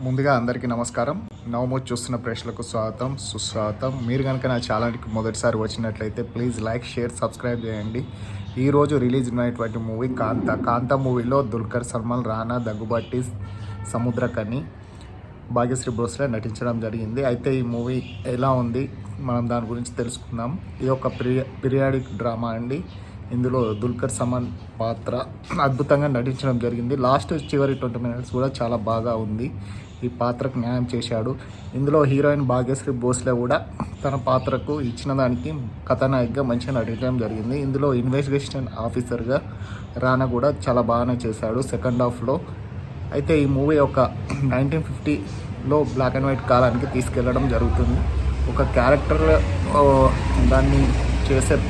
ముందుగా అందరికీ నమస్కారం. నవమోజ్ చూస్తున్న ప్రేక్షకులకు స్వాగతం, సుస్వాగతం. మీరు కనుక నా ఛానల్కి మొదటిసారి వచ్చినట్లయితే ప్లీజ్ లైక్, షేర్, సబ్స్క్రైబ్ చేయండి. ఈరోజు రిలీజ్ అయినటువంటి మూవీ కాంతా మూవీలో దుల్కర్ సల్మాన్, రానా దగ్గుబాటి, సముద్రకని, భాగ్యశ్రీ భోస్లే నటించడం జరిగింది. అయితే ఈ మూవీ ఎలా ఉంది మనం దాని గురించి తెలుసుకుందాం. ఇది ఒక పీరియాడిక్ డ్రామా అండి. ఇందులో దుల్కర్ సల్మాన్ పాత్ర అద్భుతంగా నటించడం జరిగింది. చివరి 20 minutes కూడా చాలా బాగా ఉంది. ఈ పాత్రకు న్యాయం చేశాడు. ఇందులో హీరోయిన్ భాగ్యశ్రీ భోస్లే కూడా తన పాత్రకు ఇచ్చిన దానికి కథానాయకగా మంచిగా నటించడం జరిగింది. ఇందులో ఇన్వెస్టిగేషన్ ఆఫీసర్గా రానా కూడా చాలా బాగానే చేశాడు సెకండ్ హాఫ్లో. అయితే ఈ మూవీ ఒక 1950లో బ్లాక్ అండ్ వైట్ కాలానికి తీసుకెళ్లడం జరుగుతుంది. ఒక క్యారెక్టర్ దాన్ని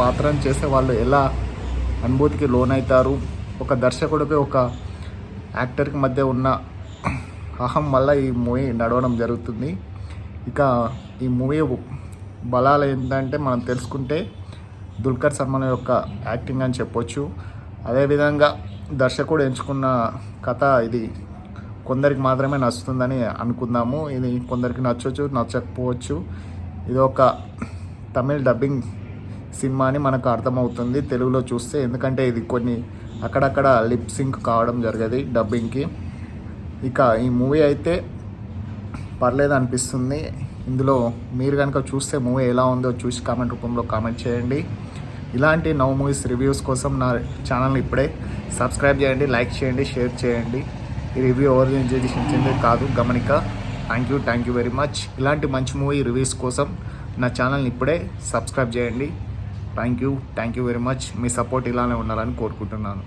పాత్రను చేసే వాళ్ళు ఎలా అనుభూతికి లోనవుతారు, ఒక దర్శకుడికి ఒక యాక్టర్కి మధ్య ఉన్న అహం వల్ల ఈ మూవీ నడవడం జరుగుతుంది. ఇక ఈ మూవీ బలాలు ఏంటంటే మనం తెలుసుకుంటే దుల్కర్ సల్మాన్ యొక్క యాక్టింగ్ అని చెప్పొచ్చు. అదేవిధంగా దర్శకుడు ఎంచుకున్న కథ ఇది కొందరికి మాత్రమే నచ్చుతుందని అనుకుందాము. ఇది కొందరికి నచ్చవచ్చు, నచ్చకపోవచ్చు. ఇది ఒక తమిళ్ డబ్బింగ్ సినిమా అని మనకు అర్థమవుతుంది తెలుగులో చూస్తే, ఎందుకంటే ఇది కొన్ని అక్కడక్కడ లిప్ సింక్ కావడం జరిగేది డబ్బింగ్కి. ఇక ఈ మూవీ అయితే పర్లేదు అనిపిస్తుంది. ఇందులో మీరు కనుక చూస్తే మూవీ ఎలా ఉందో చూసి కామెంట్ రూపంలో కామెంట్ చేయండి. ఇలాంటి నవ్ మూవీస్ రివ్యూస్ కోసం నా ఛానల్ని ఇప్పుడే సబ్స్క్రైబ్ చేయండి, లైక్ చేయండి, షేర్ చేయండి. ఈ రివ్యూ ఎవరు చేసింది కాదు, గమనిక. Thank you very much. ఇలాంటి మంచి మూవీ రివ్యూస్ కోసం నా ఛానల్ని ఇప్పుడే సబ్స్క్రైబ్ చేయండి. Thank you very much. Me support ఇలానే ఉండాలని కోరుకుంటున్నాను.